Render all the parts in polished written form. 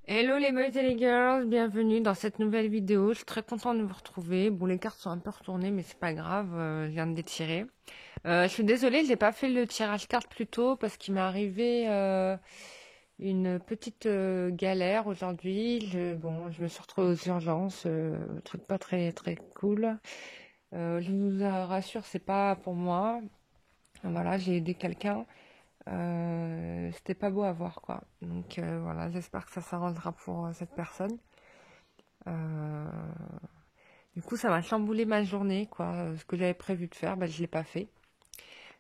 Hello les boys et les girls, bienvenue dans cette nouvelle vidéo. Je suis très contente de vous retrouver. Bon, les cartes sont un peu retournées, mais c'est pas grave, je viens de les tirer. Je suis désolée, j'ai pas fait le tirage carte plus tôt parce qu'il m'est arrivé une petite galère aujourd'hui. Bon, je me suis retrouvée aux urgences, truc pas très très cool. Je vous rassure, c'est pas pour moi. Voilà, j'ai aidé quelqu'un. C'était pas beau à voir, quoi. Donc voilà, j'espère que ça s'arrangera pour cette personne. Euh, du coup, ça m'a chamboulé ma journée, quoi. Ce que j'avais prévu de faire, bah, je l'ai pas fait.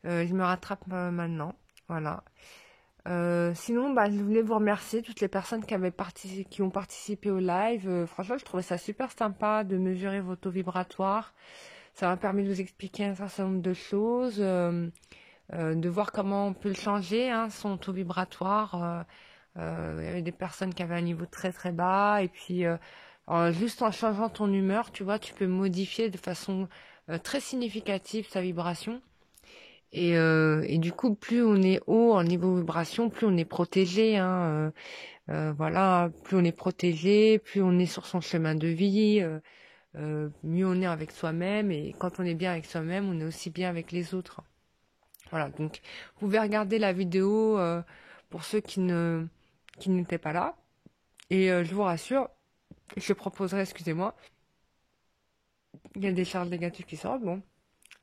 Je me rattrape maintenant, voilà. Sinon, bah, je voulais vous remercier toutes les personnes qui ont participé au live. Franchement, je trouvais ça super sympa de mesurer vos taux vibratoires. Ça m'a permis de vous expliquer un certain nombre de choses, de voir comment on peut le changer, hein, son taux vibratoire. Il y avait des personnes qui avaient un niveau très très bas et puis juste en changeant ton humeur, tu vois, tu peux modifier de façon très significative sa vibration. Et du coup, plus on est haut en niveau vibration, plus on est protégé, hein, voilà, plus on est protégé, plus on est sur son chemin de vie, mieux on est avec soi-même. Et quand on est bien avec soi-même, on est aussi bien avec les autres. Voilà, donc vous pouvez regarder la vidéo pour ceux qui n'étaient pas là. Et je vous rassure, je proposerai, excusez-moi, il y a des charges négatives qui sortent, bon.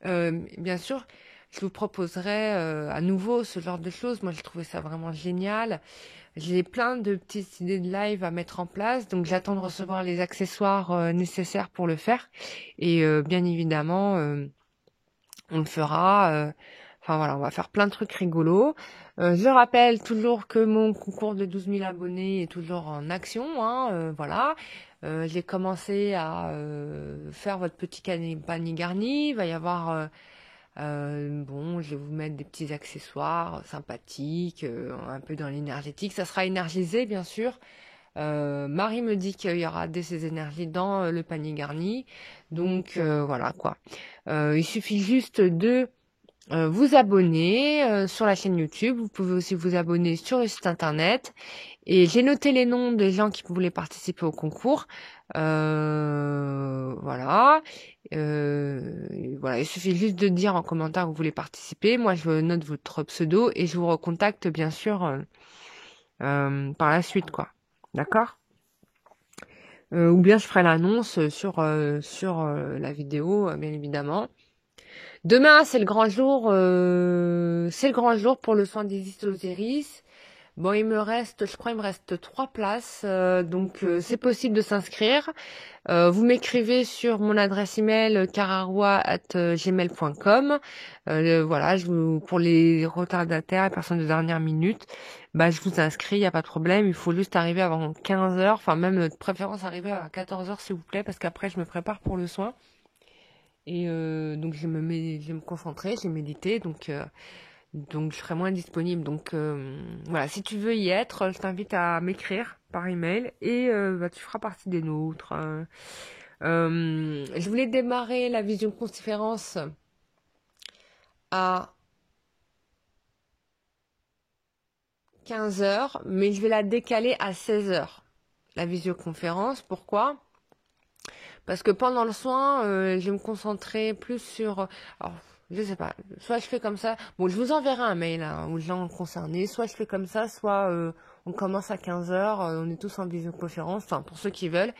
Bien sûr, je vous proposerai à nouveau ce genre de choses. Moi, j'ai trouvé ça vraiment génial. J'ai plein de petites idées de live à mettre en place, donc j'attends de recevoir les accessoires nécessaires pour le faire. Et bien évidemment, on le fera. Enfin voilà, on va faire plein de trucs rigolos. Je rappelle toujours que mon concours de 12 000 abonnés est toujours en action, hein, voilà. J'ai commencé à faire votre petit panier garni. Il va y avoir, bon, je vais vous mettre des petits accessoires sympathiques, un peu dans l'énergétique. Ça sera énergisé, bien sûr. Marie me dit qu'il y aura de ces énergies dans le panier garni. Donc voilà quoi. Il suffit juste de vous abonner sur la chaîne YouTube. Vous pouvez aussi vous abonner sur le site internet. Et j'ai noté les noms des gens qui voulaient participer au concours. Voilà. Voilà. Il suffit juste de dire en commentaire que vous voulez participer. Moi, je note votre pseudo et je vous recontacte bien sûr par la suite, quoi. D'accord? Ou bien je ferai l'annonce sur la vidéo, bien évidemment. Demain, c'est le grand jour pour le soin d'Isis Osiris. Bon, je crois, il me reste 3 places, donc c'est possible de s'inscrire. Vous m'écrivez sur mon adresse email cararois@gmail.com. Voilà, pour les retardataires et personnes de dernière minute, bah je vous inscris, il n'y a pas de problème. Il faut juste arriver avant 15 heures, enfin même de préférence arriver à 14 heures s'il vous plaît, parce qu'après je me prépare pour le soin. Et donc je vais me concentrer, je vais méditer, donc je serai moins disponible. Donc voilà, si tu veux y être, je t'invite à m'écrire par email et bah, tu feras partie des nôtres. Je voulais démarrer la visioconférence à 15 heures, mais je vais la décaler à 16 heures. La visioconférence, pourquoi? Parce que pendant le soin, je vais me concentrer plus sur... Alors, je sais pas, soit je fais comme ça... Bon, je vous enverrai un mail hein, aux gens concernés. Soit je fais comme ça, soit on commence à 15 heures, on est tous en visioconférence, enfin, pour ceux qui veulent.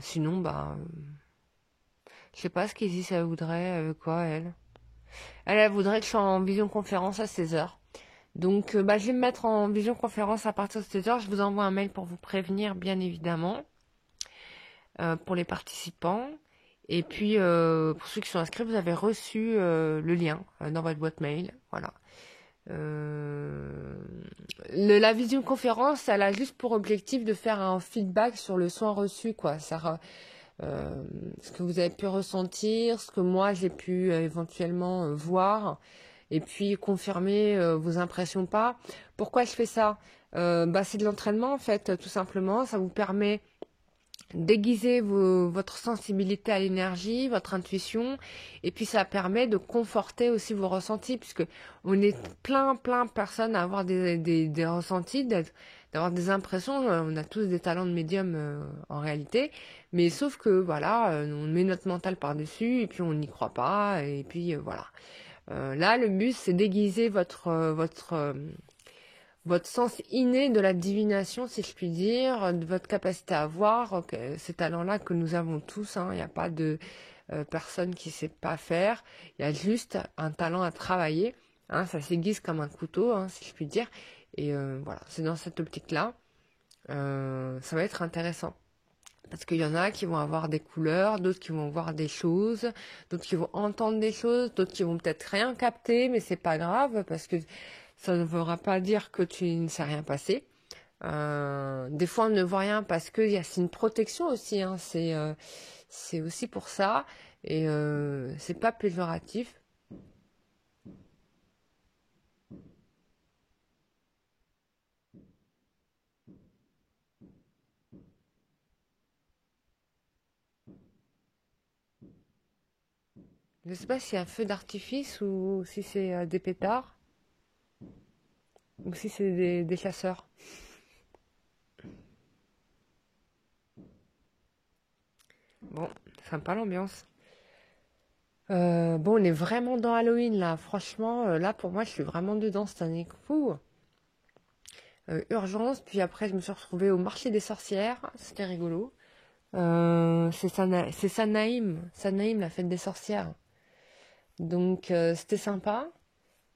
Sinon, bah... je sais pas ce qu'Isis, elle voudrait, quoi, elle. Elle voudrait que je sois en visioconférence à 16 heures. Donc, bah, je vais me mettre en visioconférence à partir de 16 heures. Je vous envoie un mail pour vous prévenir, bien évidemment. Pour les participants. Et puis, pour ceux qui sont inscrits, vous avez reçu le lien dans votre boîte mail. Voilà. La visioconférence, elle a juste pour objectif de faire un feedback sur le soin reçu, quoi. Ce que vous avez pu ressentir, ce que moi j'ai pu éventuellement voir, et puis confirmer vos impressions pas. Pourquoi je fais ça? Bah, c'est de l'entraînement en fait, tout simplement. Ça vous permet déguiser votre sensibilité à l'énergie, votre intuition, et puis ça permet de conforter aussi vos ressentis, puisque on est plein de personnes à avoir des ressentis, d'avoir des impressions. On a tous des talents de médium en réalité, mais sauf que voilà, on met notre mental par-dessus et puis on n'y croit pas et puis voilà. Là, le but c'est d'aiguiser votre sens inné de la divination, si je puis dire, de votre capacité à voir ces talents-là que nous avons tous. Il n'y a pas de personne qui sait pas faire. Il y a juste un talent à travailler. Ça s'aiguise comme un couteau, si je puis dire. Et voilà, c'est dans cette optique-là. Ça va être intéressant. Parce qu'il y en a qui vont avoir des couleurs, d'autres qui vont voir des choses, d'autres qui vont entendre des choses, d'autres qui vont peut-être rien capter, mais c'est pas grave parce que ça ne voudra pas dire que tu ne sais rien passer. Des fois, on ne voit rien parce que c'est une protection aussi. C'est aussi pour ça et c'est pas péjoratif. Je sais pas si c'est un feu d'artifice ou si c'est des pétards ou si c'est des chasseurs. Bon, sympa l'ambiance. Bon, on est vraiment dans Halloween là. Franchement, là pour moi, je suis vraiment dedans cette année. Fou. Urgence. Puis après, je me suis retrouvée au marché des sorcières. C'était rigolo. C'est Sanaïm, la fête des sorcières. Donc c'était sympa.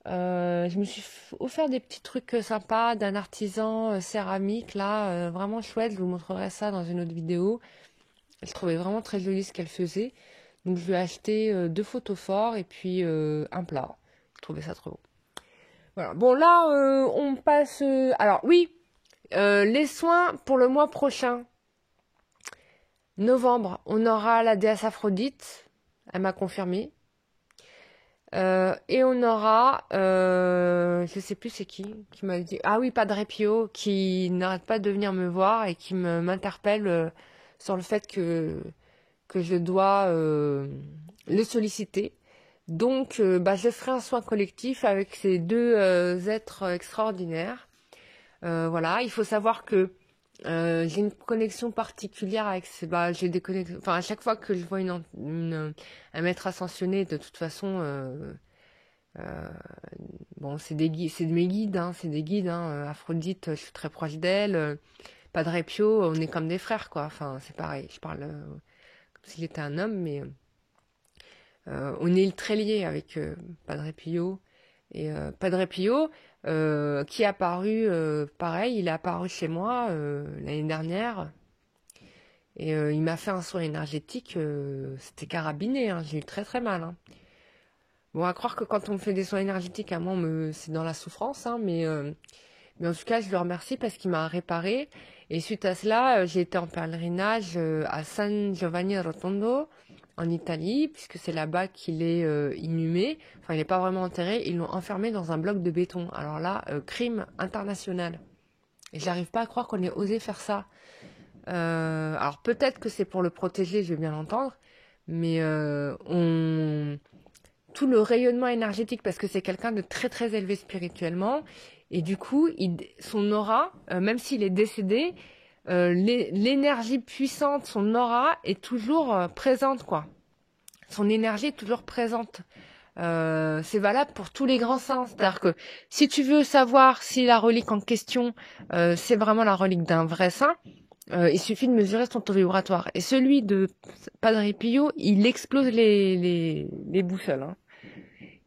Je me suis offert des petits trucs sympas d'un artisan céramique là, vraiment chouette. Je vous montrerai ça dans une autre vidéo. Je trouvais vraiment très joli ce qu'elle faisait. Donc je lui ai acheté 2 photos forts et puis un plat. Je trouvais ça trop beau. Voilà. Bon là, on passe. Alors oui, les soins pour le mois prochain, novembre, on aura la déesse Aphrodite. Elle m'a confirmé. Et on aura, je sais plus c'est qui m'a dit. Ah oui, Padre Pio, qui n'arrête pas de venir me voir et qui m'interpelle sur le fait que je dois le solliciter. Donc, je ferai un soin collectif avec ces deux êtres extraordinaires. Voilà, il faut savoir que j'ai une connexion particulière avec ces. J'ai des connexions. Enfin, à chaque fois que je vois un maître ascensionné, de toute façon, bon, c'est de mes guides, c'est des guides. Aphrodite, je suis très proche d'elle. Padre Pio, on est comme des frères, quoi. Enfin, c'est pareil. Je parle comme s'il était un homme, mais on est très liés avec Padre Pio. Et Padre Pio, qui est apparu, pareil, il est apparu chez moi l'année dernière. Et il m'a fait un soin énergétique, c'était carabiné, j'ai eu très très mal. Bon, à croire que quand on me fait des soins énergétiques, à moi, c'est dans la souffrance, mais en tout cas, je le remercie parce qu'il m'a réparé. Et suite à cela, j'ai été en pèlerinage à San Giovanni Rotondo, en Italie, puisque c'est là-bas qu'il est inhumé. Enfin, il n'est pas vraiment enterré, ils l'ont enfermé dans un bloc de béton. Alors là, crime international. Et j'arrive pas à croire qu'on ait osé faire ça. Alors peut-être que c'est pour le protéger, je veux bien l'entendre, mais tout le rayonnement énergétique, parce que c'est quelqu'un de très très élevé spirituellement, et du coup, son aura, même s'il est décédé, l'énergie puissante, son aura est toujours présente, quoi. Son énergie est toujours présente. C'est valable pour tous les grands saints. C'est-à-dire que si tu veux savoir si la relique en question, c'est vraiment la relique d'un vrai saint, il suffit de mesurer son taux vibratoire. Et celui de Padre Pio, il explose les boussoles.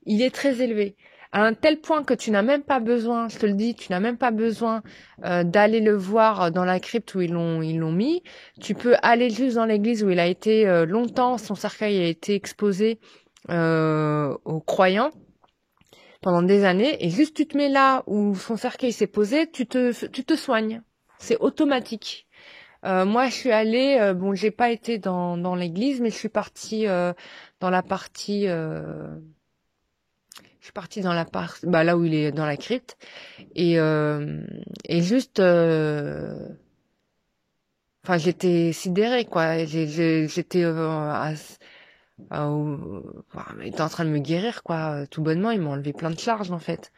Il est très élevé. À un tel point que tu n'as même pas besoin, je te le dis, tu n'as même pas besoin d'aller le voir dans la crypte où ils l'ont mis. Tu peux aller juste dans l'église où il a été longtemps, son cercueil a été exposé aux croyants pendant des années, et juste tu te mets là où son cercueil s'est posé, tu te soignes. C'est automatique. Moi, je suis allée, bon, j'ai pas été dans l'église, mais je suis partie dans la partie, je suis partie dans la partie, là où il est dans la crypte, et juste, enfin, j'étais sidérée, quoi. J'étais il était en train de me guérir, quoi. Tout bonnement, il m'a enlevé plein de charges, en fait.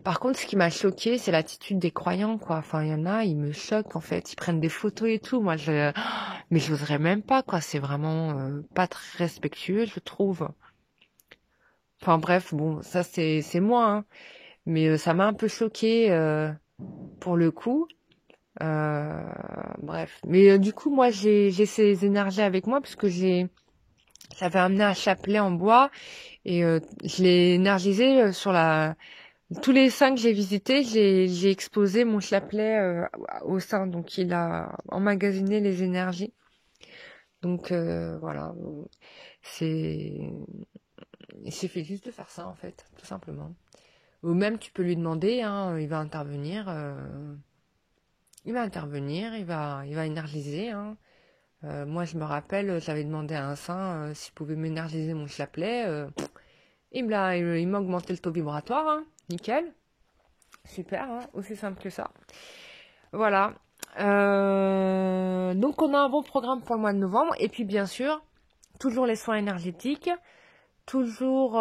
Par contre, ce qui m'a choqué, c'est l'attitude des croyants, quoi. Enfin, il y en a, ils me choquent, en fait. Ils prennent des photos et tout. Moi, mais j'oserais même pas, quoi. C'est vraiment pas très respectueux, je trouve. Enfin, bref, bon, ça, c'est moi, hein. Mais ça m'a un peu choqué pour le coup. Euh, bref. Mais du coup, moi, j'ai ces énergies avec moi parce que j'avais amené un chapelet en bois et je l'ai énergisé sur la. Tous les 5 que j'ai visités, j'ai exposé mon chapelet au sein, donc il a emmagasiné les énergies. Donc voilà, c'est il suffit juste de faire ça en fait, tout simplement. Ou même tu peux lui demander, hein, il va intervenir, il va énergiser. Hein. Moi je me rappelle, j'avais demandé à un saint s'il pouvait m'énergiser mon chapelet. Il m'a augmenté le taux vibratoire, hein, nickel. Super, hein, aussi simple que ça. Voilà. Donc on a un bon programme pour le mois de novembre. Et puis bien sûr, toujours les soins énergétiques. Toujours...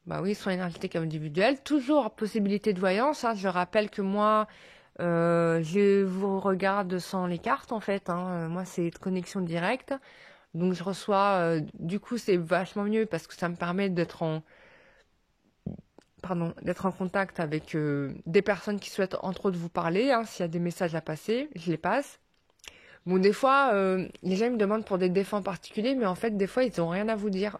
Bah oui, soins énergétiques individuels. Toujours possibilité de voyance. Hein. Je rappelle que moi, je vous regarde sans les cartes en fait. Hein. Moi, c'est de connexion directe. Donc je reçois... du coup, c'est vachement mieux parce que ça me permet d'être en contact avec des personnes qui souhaitent entre autres vous parler. Hein, s'il y a des messages à passer, je les passe. Bon, des fois, les gens ils me demandent pour des défauts particuliers, mais en fait, des fois, ils n'ont rien à vous dire.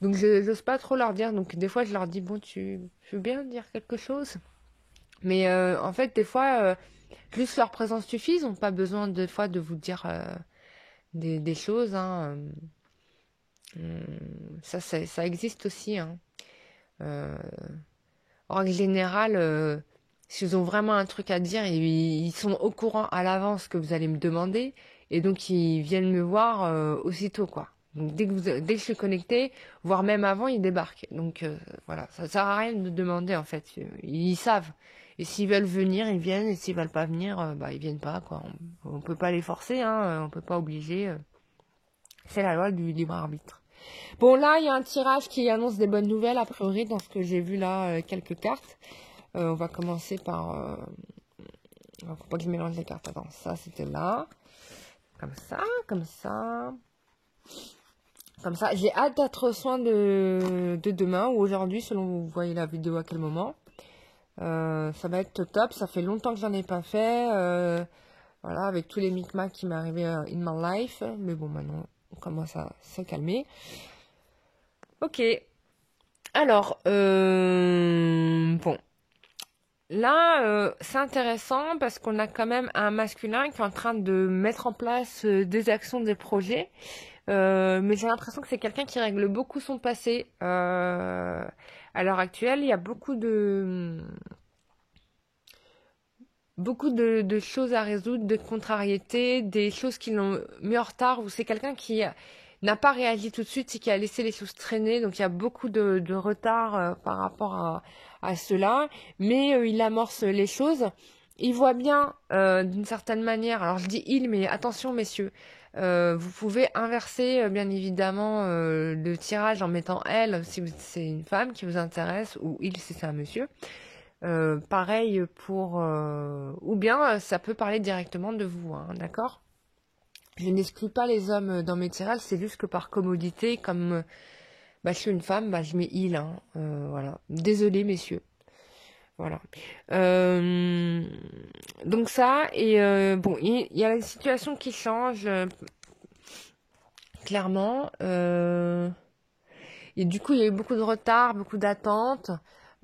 Donc, je n'ose pas trop leur dire. Donc, des fois, je leur dis, bon, tu veux bien dire quelque chose? Mais en fait, des fois, juste leur présence suffit. Ils n'ont pas besoin, des fois, de vous dire des choses. Hein. Ça existe aussi. Hein. En règle générale, s'ils ont vraiment un truc à dire, ils sont au courant à l'avance que vous allez me demander, et donc ils viennent me voir aussitôt, quoi. Donc dès que je suis connectée, voire même avant, ils débarquent. Donc voilà, ça sert à rien de demander en fait. Ils savent. Et s'ils veulent venir, ils viennent, et s'ils veulent pas venir, bah ils viennent pas, quoi. On peut pas les forcer, hein, on peut pas obliger. C'est la loi du libre arbitre. Bon, là, il y a un tirage qui annonce des bonnes nouvelles, a priori, dans ce que j'ai vu là, quelques cartes. On va commencer par... faut pas que je mélange les cartes. Attends, ça, c'était là. Comme ça, comme ça. Comme ça. J'ai hâte d'être soin de demain ou aujourd'hui, selon vous voyez la vidéo à quel moment. Ça va être top. Ça fait longtemps que j'en ai pas fait. Voilà, avec tous les micmacs qui m'est arrivé in my life. Mais bon, maintenant, on commence à se calmer. Ok. Alors, bon. Là, c'est intéressant parce qu'on a quand même un masculin qui est en train de mettre en place des actions, des projets. Mais j'ai l'impression que c'est quelqu'un qui règle beaucoup son passé. À l'heure actuelle, il y a beaucoup de choses à résoudre, de contrariétés, des choses qui l'ont mis en retard, ou c'est quelqu'un qui n'a pas réagi tout de suite, c'est qui a laissé les choses traîner, donc il y a beaucoup de retard par rapport à cela, mais il amorce les choses. Il voit bien, d'une certaine manière, alors je dis il, mais attention messieurs, vous pouvez inverser bien évidemment le tirage en mettant elle si c'est une femme qui vous intéresse, ou il si c'est un monsieur. Pareil pour... ou bien ça peut parler directement de vous, hein, d'accord? Je n'exclus pas les hommes dans mes tirages, c'est juste que par commodité, comme bah, je suis une femme, bah, je mets il, hein, voilà. Désolée messieurs. Voilà. Euh, donc ça, et bon, il y a une situation qui change, clairement. Et du coup, il y a eu beaucoup de retard, beaucoup d'attentes.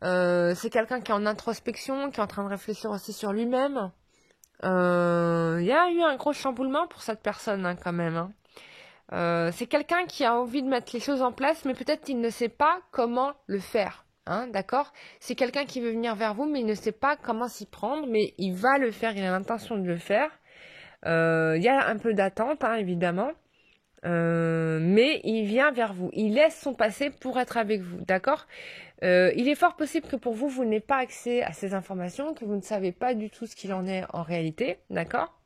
C'est quelqu'un qui est en introspection, qui est en train de réfléchir aussi sur lui-même. Il y a eu un gros chamboulement pour cette personne, hein, quand même. Hein. C'est quelqu'un qui a envie de mettre les choses en place, mais peut-être qu'il ne sait pas comment le faire. Hein, d'accord? C'est quelqu'un qui veut venir vers vous, mais il ne sait pas comment s'y prendre, mais il va le faire, il a l'intention de le faire. Il y a un peu d'attente, hein, évidemment. Mais il vient vers vous. Il laisse son passé pour être avec vous, d'accord? Il est fort possible que pour vous, vous n'ayez pas accès à ces informations, que vous ne savez pas du tout ce qu'il en est en réalité, d'accord?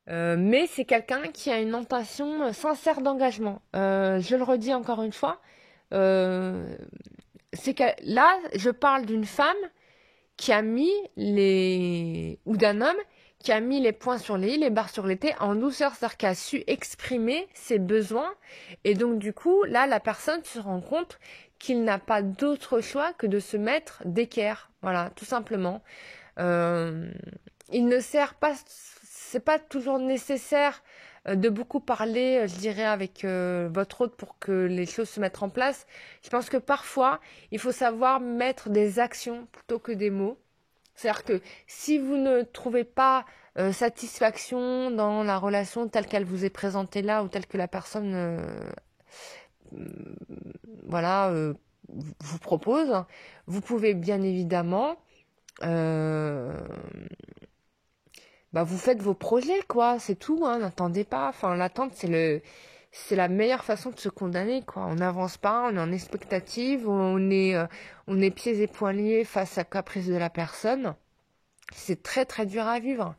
Mais c'est quelqu'un qui a une intention sincère d'engagement. Je le redis encore une fois, euh, c'est que là, je parle d'une femme qui a mis ou d'un homme qui a mis les points sur les i, les barres sur les t en douceur, c'est-à-dire qui a su exprimer ses besoins. Et donc, du coup, là, la personne se rend compte qu'il n'a pas d'autre choix que de se mettre d'équerre. Voilà, tout simplement. Euh, il ne sert pas, c'est pas toujours nécessaire de beaucoup parler, je dirais, avec votre hôte pour que les choses se mettent en place. Je pense que parfois, il faut savoir mettre des actions plutôt que des mots. C'est-à-dire que si vous ne trouvez pas satisfaction dans la relation telle qu'elle vous est présentée là ou telle que la personne voilà, vous propose, vous pouvez bien évidemment euh, bah vous faites vos projets, quoi, c'est tout, hein, n'attendez pas. Enfin, l'attente, c'est la meilleure façon de se condamner, quoi. On n'avance pas, on est en expectative, on est pieds et poings liés face à la caprice de la personne. C'est très très dur à vivre.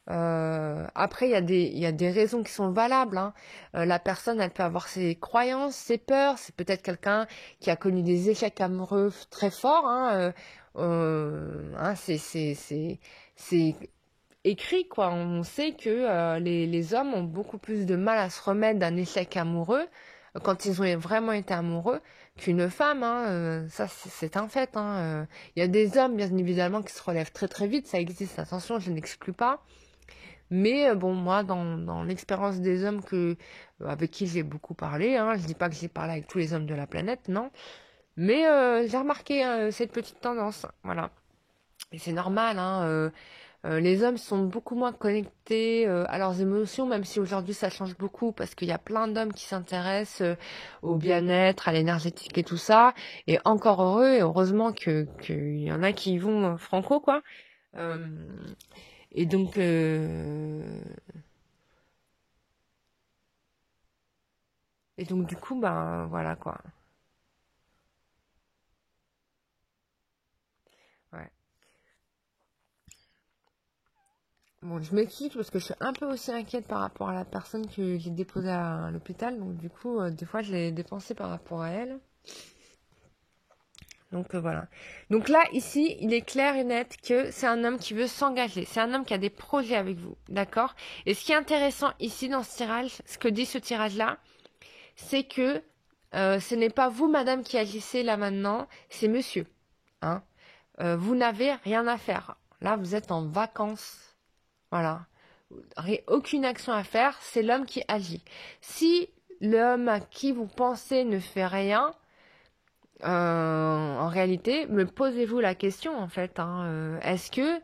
Après, il y a des raisons qui sont valables, hein. La personne, elle peut avoir ses croyances, ses peurs. C'est peut-être quelqu'un qui a connu des échecs amoureux très forts, hein. Hein, c'est écrit, quoi. On sait que les hommes ont beaucoup plus de mal à se remettre d'un échec amoureux quand ils ont vraiment été amoureux qu'une femme, hein. Ça, c'est un fait, hein. Il y a des hommes, bien évidemment, qui se relèvent très très vite. Ça existe, attention, je n'exclus pas. Mais bon, moi, dans l'expérience des hommes avec qui j'ai beaucoup parlé, hein, je dis pas que j'ai parlé avec tous les hommes de la planète, non. Mais j'ai remarqué cette petite tendance, voilà. Et c'est normal, hein. Les hommes sont beaucoup moins connectés à leurs émotions, même si aujourd'hui ça change beaucoup parce qu'il y a plein d'hommes qui s'intéressent au bien-être, à l'énergétique et tout ça. Et encore heureux et heureusement qu'il y en a qui y vont franco, quoi. Euh, et donc, du coup, ben voilà quoi. Ouais. Bon, je m'excuse parce que je suis un peu aussi inquiète par rapport à la personne que j'ai déposée à l'hôpital. Donc du coup, des fois, je l'ai dépensée par rapport à elle. Donc voilà. Donc là, ici, il est clair et net que c'est un homme qui veut s'engager. C'est un homme qui a des projets avec vous. D'accord? Et ce qui est intéressant ici dans ce tirage, ce que dit ce tirage-là, c'est que ce n'est pas vous, madame, qui agissez là maintenant, c'est monsieur. Hein? Vous n'avez rien à faire. Là, vous êtes en vacances. Voilà. Aucune action à faire, c'est l'homme qui agit. Si l'homme à qui vous pensez ne fait rien, en réalité, me posez-vous la question en fait, hein, est-ce que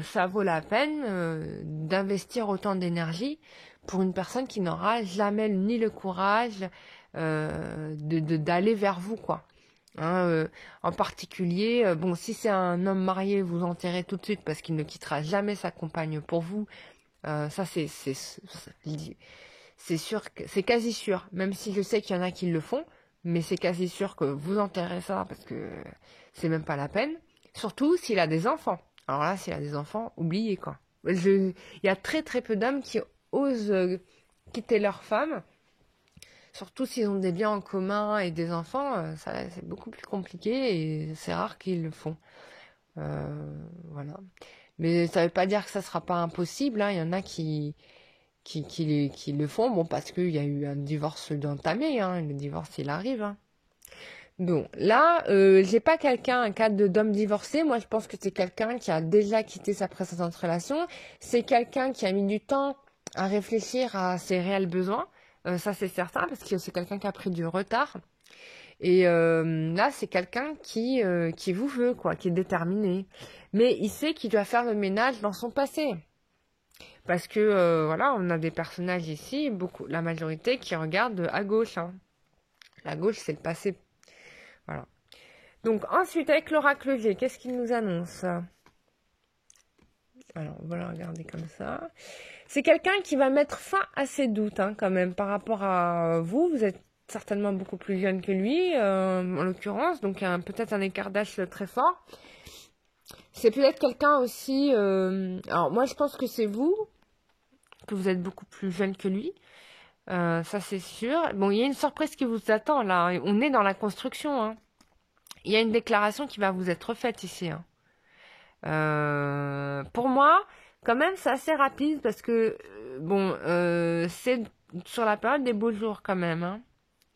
ça vaut la peine d'investir autant d'énergie pour une personne qui n'aura jamais ni le courage d'aller vers vous, quoi. Hein, en particulier, bon, si c'est un homme marié, vous enterrez tout de suite parce qu'il ne quittera jamais sa compagne pour vous. Ça, c'est sûr, c'est quasi sûr. Même si je sais qu'il y en a qui le font, mais c'est quasi sûr que vous enterrez ça parce que c'est même pas la peine. Surtout s'il a des enfants. Alors là, s'il a des enfants, oubliez quoi. Il y a très très peu d'hommes qui osent quitter leur femme. Surtout s'ils ont des biens en commun et des enfants, ça c'est beaucoup plus compliqué et c'est rare qu'ils le font. Voilà. Mais ça veut pas dire que ça sera pas impossible, hein. Il y en a qui le font, bon, parce qu'il y a eu un divorce d'entamé, hein. Le divorce, il arrive, hein. Bon, là, j'ai pas un cas d'homme divorcé. Moi, je pense que c'est quelqu'un qui a déjà quitté sa précédente relation. C'est quelqu'un qui a mis du temps à réfléchir à ses réels besoins. Ça, c'est certain, parce que c'est quelqu'un qui a pris du retard. Et là, c'est quelqu'un qui vous veut, quoi, qui est déterminé. Mais il sait qu'il doit faire le ménage dans son passé. Parce que, voilà, on a des personnages ici, beaucoup, la majorité, qui regardent à gauche, hein. La gauche, c'est le passé. Voilà. Donc, ensuite, avec l'oracle G, qu'est-ce qu'il nous annonce? Alors, on va le regarder comme ça. C'est quelqu'un qui va mettre fin à ses doutes, hein, quand même, par rapport à vous. Vous êtes certainement beaucoup plus jeune que lui, en l'occurrence, donc peut-être un écart d'âge très fort. C'est peut-être quelqu'un aussi... alors, moi, je pense que c'est vous que vous êtes beaucoup plus jeune que lui. Ça, c'est sûr. Bon, il y a une surprise qui vous attend, là. On est dans la construction, hein. Il y a une déclaration qui va vous être faite ici, hein. Pour moi, quand même, c'est assez rapide parce que, bon, c'est sur la période des beaux jours, quand même, hein.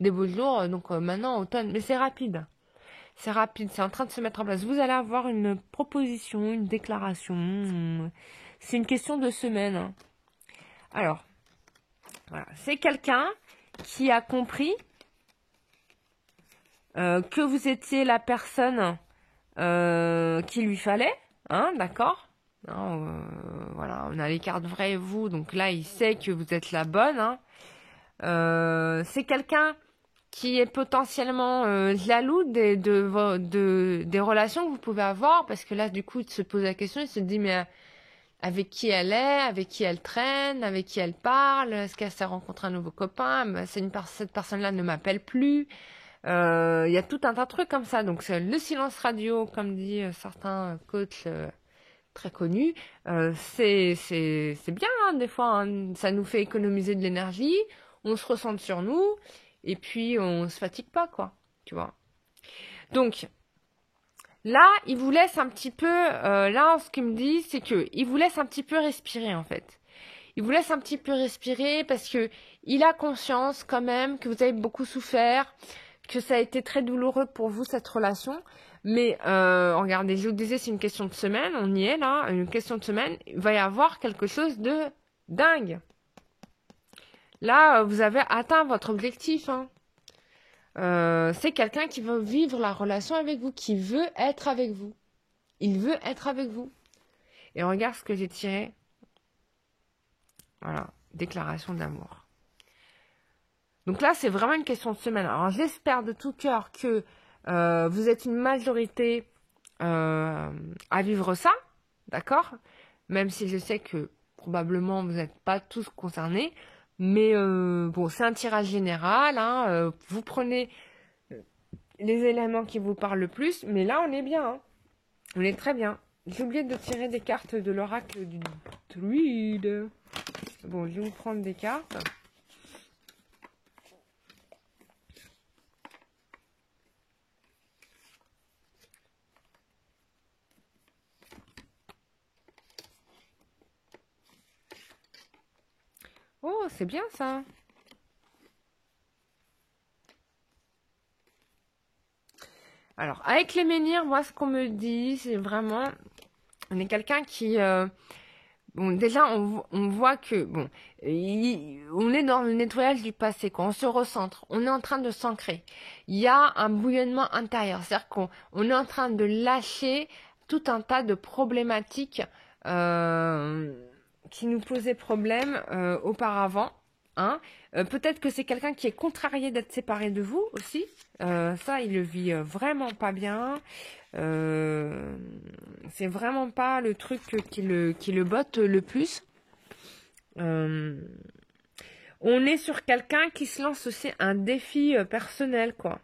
Des beaux jours, donc maintenant, automne. Mais c'est rapide. C'est rapide, c'est en train de se mettre en place. Vous allez avoir une proposition, une déclaration. C'est une question de semaine, hein. Alors, voilà. C'est quelqu'un qui a compris que vous étiez la personne qu'il lui fallait, hein, d'accord? Hein, voilà, on a les cartes vraies et vous, donc là, il sait que vous êtes la bonne, hein. C'est quelqu'un qui est potentiellement jaloux des relations que vous pouvez avoir, parce que là, du coup, il se pose la question, il se dit, mais avec qui elle est, avec qui elle traîne, avec qui elle parle, est-ce qu'elle s'est rencontré un nouveau copain, ben, cette personne-là ne m'appelle plus. Il y a tout un tas de trucs comme ça. Donc, le silence radio, comme dit certains coachs très connus, c'est bien, hein, des fois, hein. Ça nous fait économiser de l'énergie, on se ressent sur nous, et puis on se fatigue pas, quoi, tu vois. Donc, là, il vous laisse un petit peu, là, ce qu'il me dit, c'est que il vous laisse un petit peu respirer, en fait. Il vous laisse un petit peu respirer parce que il a conscience quand même que vous avez beaucoup souffert, que ça a été très douloureux pour vous, cette relation. Mais regardez, je vous disais, c'est une question de semaine, on y est là, une question de semaine, il va y avoir quelque chose de dingue. Là, vous avez atteint votre objectif, hein. C'est quelqu'un qui veut vivre la relation avec vous, qui veut être avec vous. Il veut être avec vous. Et regarde ce que j'ai tiré. Voilà, déclaration d'amour. Donc là, c'est vraiment une question de semaine. Alors, j'espère de tout cœur que vous êtes une majorité à vivre ça, d'accord? Même si je sais que probablement vous n'êtes pas tous concernés. Mais bon, c'est un tirage général, hein, vous prenez les éléments qui vous parlent le plus, mais là, on est bien, hein. On est très bien. J'ai oublié de tirer des cartes de l'oracle du druide. Bon, je vais vous prendre des cartes. Oh, c'est bien ça. Alors, avec les menhirs, moi, ce qu'on me dit, c'est vraiment... On est quelqu'un qui... bon, déjà, on voit que... Bon, on est dans le nettoyage du passé, quoi. On se recentre. On est en train de s'ancrer. Il y a un bouillonnement intérieur. C'est-à-dire qu'on est en train de lâcher tout un tas de problématiques qui nous posaient problème auparavant. Hein. Peut-être que c'est quelqu'un qui est contrarié d'être séparé de vous aussi. Ça, il le vit vraiment pas bien. C'est vraiment pas le truc qui le botte le plus. On est sur quelqu'un qui se lance aussi un défi personnel, quoi.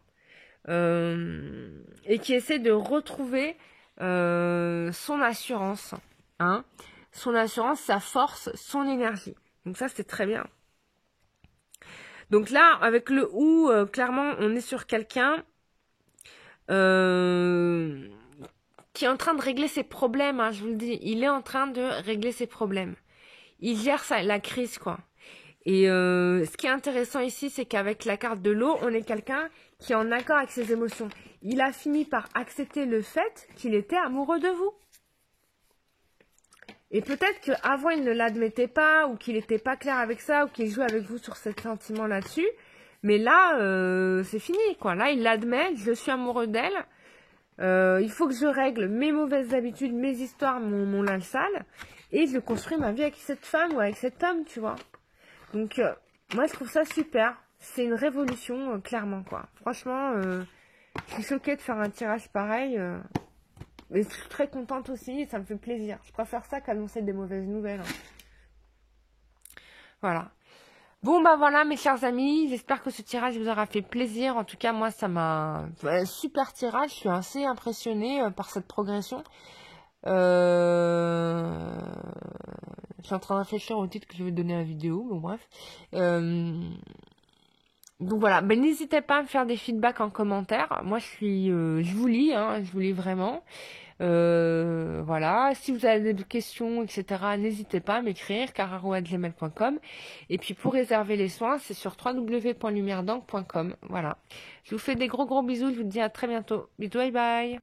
Et qui essaie de retrouver son assurance. Hein. Son assurance, sa force, son énergie. Donc ça, c'est très bien. Donc là, avec le ou, clairement, on est sur quelqu'un qui est en train de régler ses problèmes, hein, je vous le dis. Il est en train de régler ses problèmes. Il gère la crise, quoi. Et ce qui est intéressant ici, c'est qu'avec la carte de l'eau, on est quelqu'un qui est en accord avec ses émotions. Il a fini par accepter le fait qu'il était amoureux de vous. Et peut-être qu'avant, il ne l'admettait pas, ou qu'il n'était pas clair avec ça, ou qu'il jouait avec vous sur ce sentiment là-dessus. Mais là, c'est fini, quoi. Là, il l'admet, je suis amoureux d'elle. Il faut que je règle mes mauvaises habitudes, mes histoires, mon linge sale. Et je construis ma vie avec cette femme ou avec cet homme, tu vois. Donc, moi, je trouve ça super. C'est une révolution, clairement, quoi. Franchement, je suis choquée de faire un tirage pareil. Mais je suis très contente aussi, ça me fait plaisir. Je préfère ça qu'annoncer des mauvaises nouvelles, hein. Voilà. Bon, bah voilà, mes chers amis. J'espère que ce tirage vous aura fait plaisir. En tout cas, moi, ça m'a... un super tirage. Je suis assez impressionnée par cette progression. Je suis en train de réfléchir au titre que je vais donner à la vidéo, bon bref. Donc voilà, ben, n'hésitez pas à me faire des feedbacks en commentaire. Moi, je vous lis, hein, je vous lis vraiment. Voilà, si vous avez des questions, etc., n'hésitez pas à m'écrire, cararo@gmail.com. Et puis pour réserver les soins, c'est sur www.lumieredangle.com. Voilà. Je vous fais des gros bisous, je vous dis à très bientôt. Bisous, bye bye.